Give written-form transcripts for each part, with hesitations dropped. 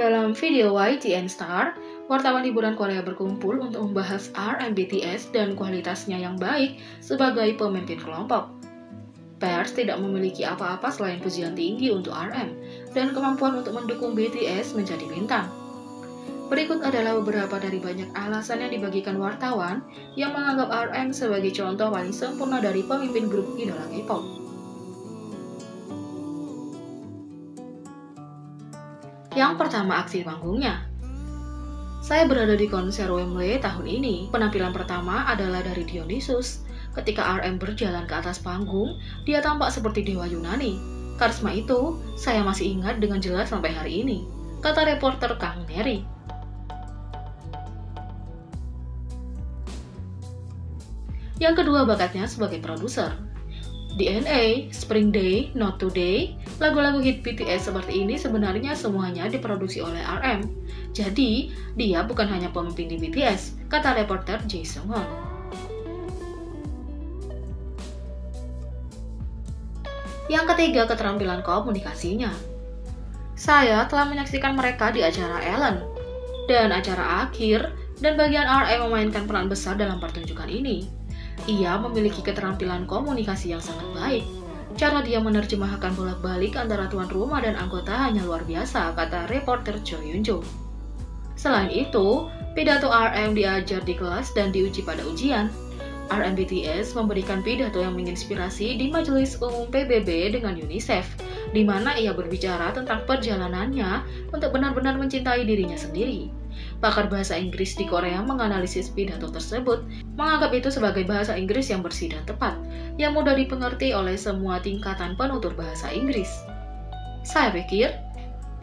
Dalam video YTN Star, wartawan hiburan Korea berkumpul untuk membahas RM BTS dan kualitasnya yang baik sebagai pemimpin kelompok. Pers tidak memiliki apa-apa selain pujian tinggi untuk RM dan kemampuan untuk mendukung BTS menjadi bintang. Berikut adalah beberapa dari banyak alasan yang dibagikan wartawan yang menganggap RM sebagai contoh paling sempurna dari pemimpin grup idola K-pop. Yang pertama, aksi panggungnya. Saya berada di konser Wembley tahun ini. Penampilan pertama adalah dari Dionysus. Ketika RM berjalan ke atas panggung, dia tampak seperti dewa Yunani. Karisma itu saya masih ingat dengan jelas sampai hari ini, kata reporter Kang Neri. Yang kedua, bakatnya sebagai produser. DNA, Spring Day, Not Today, lagu-lagu hit BTS seperti ini sebenarnya semuanya diproduksi oleh RM. Jadi, dia bukan hanya pemimpin di BTS, kata reporter Jae Sung-hoon. Yang ketiga, keterampilan komunikasinya. Saya telah menyaksikan mereka di acara Ellen dan acara akhir, dan bagian RM memainkan peran besar dalam pertunjukan ini. Ia memiliki keterampilan komunikasi yang sangat baik. Cara dia menerjemahkan bolak-balik antara tuan rumah dan anggota hanya luar biasa, kata reporter Cho Yun-jo. Selain itu, pidato RM diajar di kelas dan diuji pada ujian. RM BTS memberikan pidato yang menginspirasi di Majelis Umum PBB dengan UNICEF, di mana ia berbicara tentang perjalanannya untuk benar-benar mencintai dirinya sendiri. Pakar bahasa Inggris di Korea menganalisis pidato tersebut, menganggap itu sebagai bahasa Inggris yang bersih dan tepat, yang mudah dipengerti oleh semua tingkatan penutur bahasa Inggris. Saya pikir,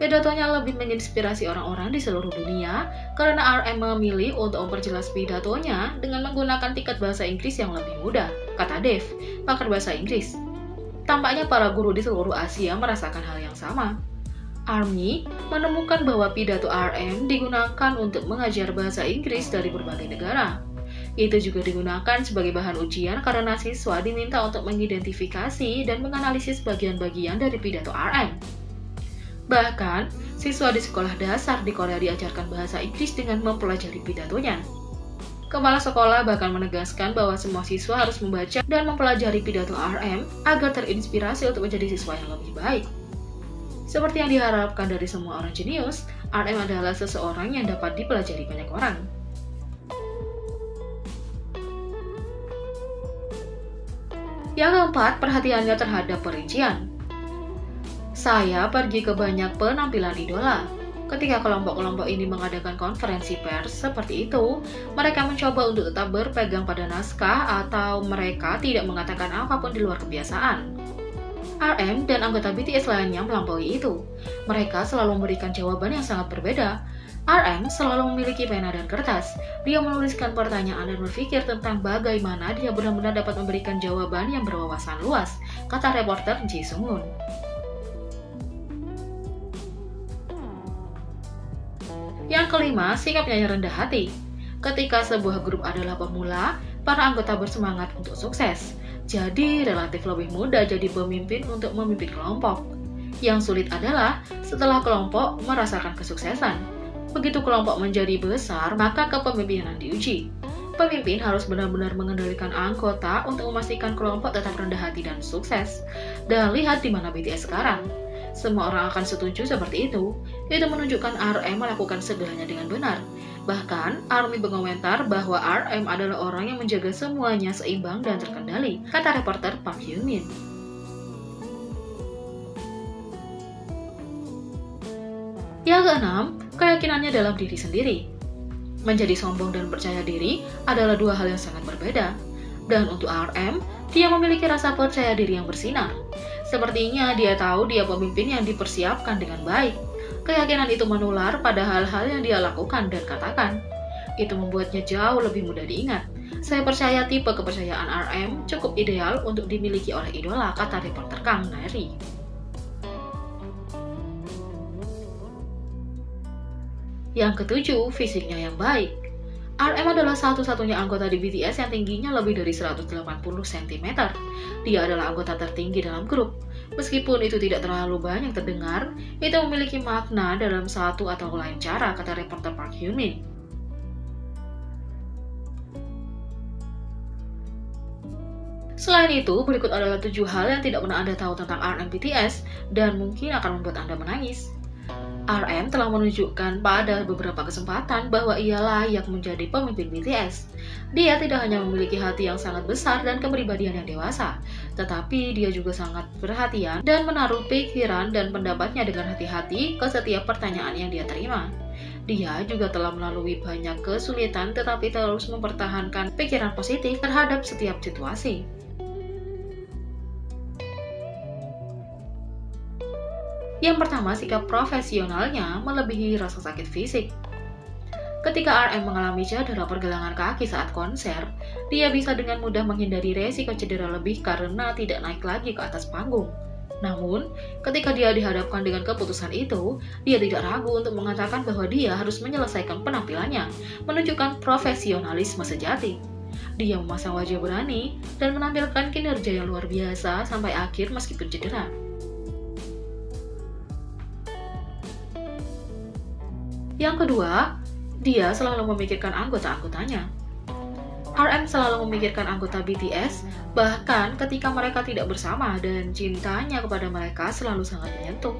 pidatonya lebih menginspirasi orang-orang di seluruh dunia karena RM memilih untuk memperjelas pidatonya dengan menggunakan tingkat bahasa Inggris yang lebih mudah, kata Dave, pakar bahasa Inggris. Tampaknya para guru di seluruh Asia merasakan hal yang sama. ARMY menemukan bahwa pidato RM digunakan untuk mengajar bahasa Inggris dari berbagai negara. Itu juga digunakan sebagai bahan ujian karena siswa diminta untuk mengidentifikasi dan menganalisis bagian-bagian dari pidato RM. Bahkan, siswa di sekolah dasar di Korea diajarkan bahasa Inggris dengan mempelajari pidatonya. Kepala sekolah bahkan menegaskan bahwa semua siswa harus membaca dan mempelajari pidato RM agar terinspirasi untuk menjadi siswa yang lebih baik. Seperti yang diharapkan dari semua orang jenius, RM adalah seseorang yang dapat dipelajari banyak orang. Yang keempat, perhatiannya terhadap perincian. Saya pergi ke banyak penampilan idola. Ketika kelompok-kelompok ini mengadakan konferensi pers seperti itu, mereka mencoba untuk tetap berpegang pada naskah atau mereka tidak mengatakan apapun di luar kebiasaan. RM dan anggota BTS lainnya melampaui itu. Mereka selalu memberikan jawaban yang sangat berbeda. RM selalu memiliki pena dan kertas. Dia menuliskan pertanyaan dan berpikir tentang bagaimana dia benar-benar dapat memberikan jawaban yang berwawasan luas, kata reporter Jae Sung-hoon. Yang kelima, sikapnya yang rendah hati. Ketika sebuah grup adalah pemula, para anggota bersemangat untuk sukses. Jadi relatif lebih mudah jadi pemimpin untuk memimpin kelompok. Yang sulit adalah setelah kelompok merasakan kesuksesan. Begitu kelompok menjadi besar, maka kepemimpinan diuji. Pemimpin harus benar-benar mengendalikan anggota untuk memastikan kelompok tetap rendah hati dan sukses. Dan lihat di mana BTS sekarang. Semua orang akan setuju seperti itu. Itu menunjukkan RM melakukan segalanya dengan benar. Bahkan, ARMY berkomentar bahwa RM adalah orang yang menjaga semuanya seimbang dan terkendali, kata reporter Park Hyun-min. Yang keenam, keyakinannya dalam diri sendiri. Menjadi sombong dan percaya diri adalah dua hal yang sangat berbeda. Dan untuk RM, dia memiliki rasa percaya diri yang bersinar. Sepertinya dia tahu dia pemimpin yang dipersiapkan dengan baik. Keyakinan itu menular pada hal-hal yang dia lakukan dan katakan. Itu membuatnya jauh lebih mudah diingat. Saya percaya tipe kepercayaan RM cukup ideal untuk dimiliki oleh idola, kata reporter Kang Neri. Yang ketujuh, fisiknya yang baik. RM adalah satu-satunya anggota di BTS yang tingginya lebih dari 180 cm. Dia adalah anggota tertinggi dalam grup. Meskipun itu tidak terlalu banyak terdengar, itu memiliki makna dalam satu atau lain cara, kata reporter Park Hyun-min. Selain itu, berikut adalah 7 hal yang tidak pernah Anda tahu tentang RM BTS dan mungkin akan membuat Anda menangis. RM telah menunjukkan pada beberapa kesempatan bahwa ia layak menjadi pemimpin BTS. Dia tidak hanya memiliki hati yang sangat besar dan kepribadian yang dewasa, tetapi dia juga sangat perhatian dan menaruh pikiran dan pendapatnya dengan hati-hati ke setiap pertanyaan yang dia terima. Dia juga telah melalui banyak kesulitan tetapi terus mempertahankan pikiran positif terhadap setiap situasi. Yang pertama, sikap profesionalnya melebihi rasa sakit fisik. Ketika RM mengalami cedera pergelangan kaki saat konser, dia bisa dengan mudah menghindari resiko cedera lebih karena tidak naik lagi ke atas panggung. Namun, ketika dia dihadapkan dengan keputusan itu, dia tidak ragu untuk mengatakan bahwa dia harus menyelesaikan penampilannya, menunjukkan profesionalisme sejati. Dia memasang wajah berani dan menampilkan kinerja yang luar biasa sampai akhir meskipun cedera. Yang kedua, dia selalu memikirkan anggota-anggotanya. RM selalu memikirkan anggota BTS, bahkan ketika mereka tidak bersama, dan cintanya kepada mereka selalu sangat menyentuh.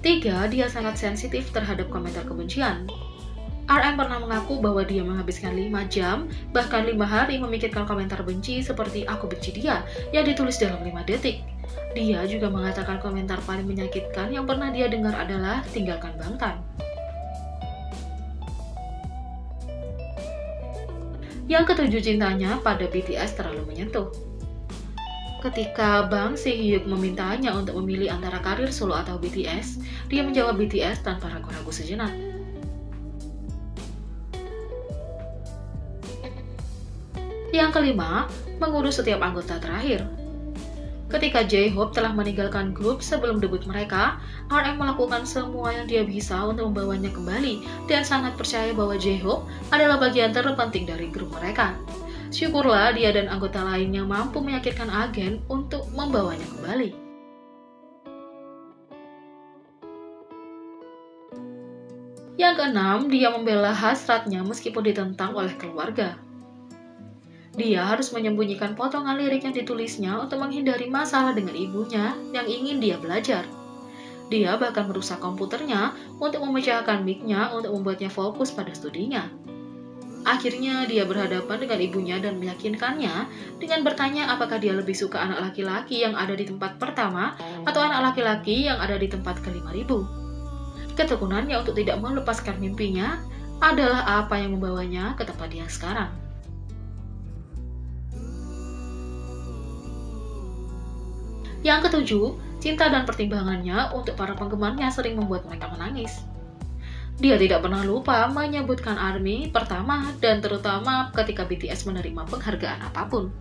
3. Dia sangat sensitif terhadap komentar kebencian. RM pernah mengaku bahwa dia menghabiskan 5 jam, bahkan 5 hari memikirkan komentar benci seperti "aku benci dia" yang ditulis dalam 5 detik. Dia juga mengatakan komentar paling menyakitkan yang pernah dia dengar adalah "tinggalkan Bangtan". Yang ketujuh, cintanya pada BTS terlalu menyentuh. Ketika Bang Si-hyuk memintanya untuk memilih antara karir solo atau BTS, dia menjawab BTS tanpa ragu-ragu sejenak. Yang kelima, mengurus setiap anggota terakhir. Ketika J-Hope telah meninggalkan grup sebelum debut mereka, RM melakukan semua yang dia bisa untuk membawanya kembali dan sangat percaya bahwa J-Hope adalah bagian terpenting dari grup mereka. Syukurlah dia dan anggota lainnya mampu meyakinkan agen untuk membawanya kembali. Yang keenam, dia membela hasratnya meskipun ditentang oleh keluarga. Dia harus menyembunyikan potongan lirik yang ditulisnya untuk menghindari masalah dengan ibunya yang ingin dia belajar. Dia bahkan merusak komputernya untuk memecahkan mic-nya untuk membuatnya fokus pada studinya. Akhirnya dia berhadapan dengan ibunya dan meyakinkannya dengan bertanya apakah dia lebih suka anak laki-laki yang ada di tempat pertama atau anak laki-laki yang ada di tempat ke-5000. Ketekunannya untuk tidak melepaskan mimpinya adalah apa yang membawanya ke tempat dia sekarang. Yang ketujuh, cinta dan pertimbangannya untuk para penggemarnya sering membuat mereka menangis. Dia tidak pernah lupa menyebutkan ARMY pertama dan terutama ketika BTS menerima penghargaan apapun.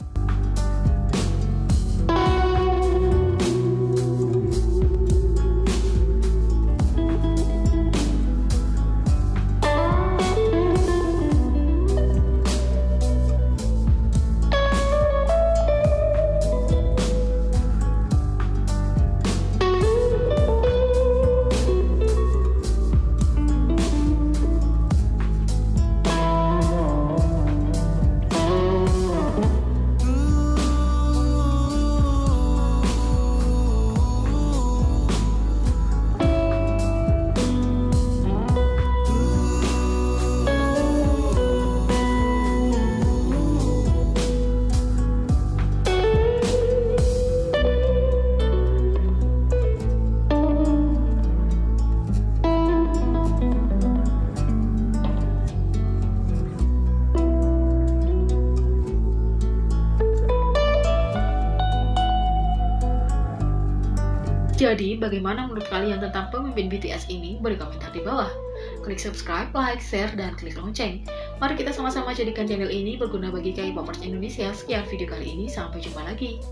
Jadi, bagaimana menurut kalian tentang pemimpin BTS ini? Beri komentar di bawah. Klik subscribe, like, share, dan klik lonceng. Mari kita sama-sama jadikan channel ini berguna bagi K-popers Indonesia. Sekian video kali ini, sampai jumpa lagi.